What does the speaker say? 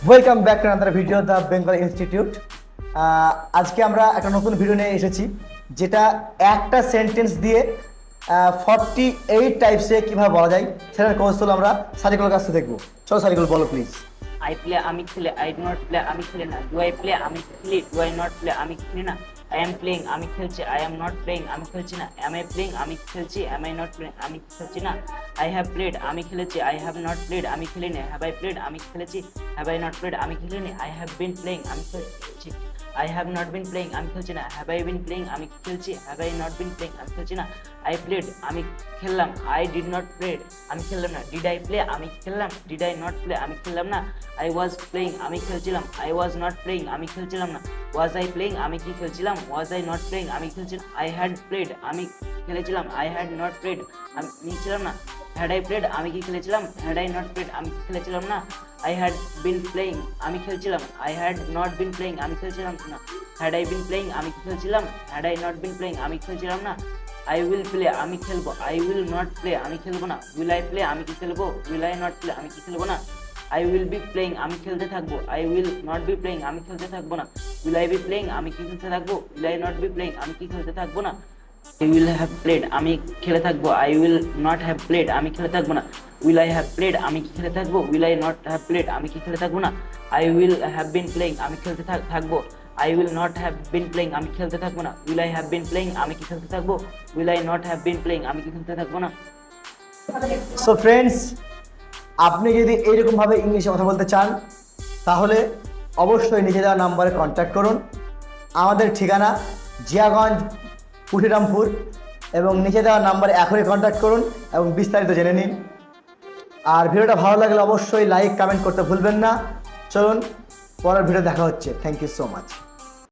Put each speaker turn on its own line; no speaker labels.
Welcome back to another video the Bengal institute. আজকে আমরা একটা নতুন ভিডিও নিয়ে এসেছি, যেটা একটা সেন্টেন্স দিয়ে 48 টাইপসে কীভাবে বলা যায় সেটার কৌশল আমরা সারিকুলের কাছ থেকে দেখবো। চলো সারিকুল বলো প্লিজ।
I play, আমি খেলে, I do not play, আমি খেলে না। Do I play, আমি খেলি, do I not play, আমি খেলি না। I am playing, আমি খেলছি, I am not playing, আমি খেলছি না। Am I playing, আমি খেলছি, am I not playing, আমি খেলছি না। I have played, আমি খেলেছি, I have not played, আমি খেলিনি। Have I played, আমি খেলেছি, have I not played, আমি খেলিনি। I have been playing, আমি খেলছি, I have not been playing, আমি খেলছি না। Have I been playing, আমি খেলছি, have I not been playing, আমি খেলছি না। I played, আমি খেললাম, I did not play, আমি খেললাম না। Did I play, আমি খেললাম, did I not play, আমি খেললাম না। I was playing, আমি খেলছিলাম, I was not playing, আমি খেলছিলাম না। Was I playing, আমি কি খেলছিলাম, was I not playing, আমি খেলছিলাম। I had played, আমি খেলেছিলাম, I had not played, আমি ছিলাম না। Had I played, আমি কি খেলেছিলাম, had I not played, আমি খেলেছিলাম না। I had been playing, আমি খেলছিলাম, I had not been playing, আমি খেলছিলাম না। Had I been playing, আমি কি খেলছিলাম, had I not been playing, আমি খেলছিলাম না। I will play, আমি খেলবো, I will not play, আমি খেলবো না। Will I play, আমি কি খেলবো, will I not play, আমি কি খেলবো না। I will be playing, আমি খেলতে থাকবো, I will not be playing, আমি খেলতে থাকবো না। Will I be playing, আমি কি খেলতে থাকবো, will I not be playing, আমি কি খেলতে থাকবো না। I will have played, আমি খেলে থাকবো, I will not have played, আমি খেলে থাকবো না। Will I have played, আমি কি খেলে থাকবো, will I not have played, আমি কি খেলে থাকবো না। I will have been playing, আমি খেলতে থাকবো, I will not have been playing, আমি খেলতে থাকবো না। Will I have been playing, আমি কি খেলতে থাকবো, will I not have been playing, আমি কি খেলতে থাকবো না।
সো ফ্রেন্ডস, আপনি যদি এইরকমভাবে ইংলিশে কথা বলতে চান তাহলে অবশ্যই নিচে দেওয়া নাম্বারে কন্ট্যাক্ট করুন। আমাদের ঠিকানা জিয়াগঞ্জ, কুঠিরামপুর, এবং নিচে দেওয়া নাম্বারে এখনই কন্ট্যাক্ট করুন এবং বিস্তারিত জেনে নিন। আর ভিডিওটা ভালো লাগলে অবশ্যই লাইক কমেন্ট করতে ভুলবেন না। চলুন পরের ভিডিও দেখা হচ্ছে। Thank you so much.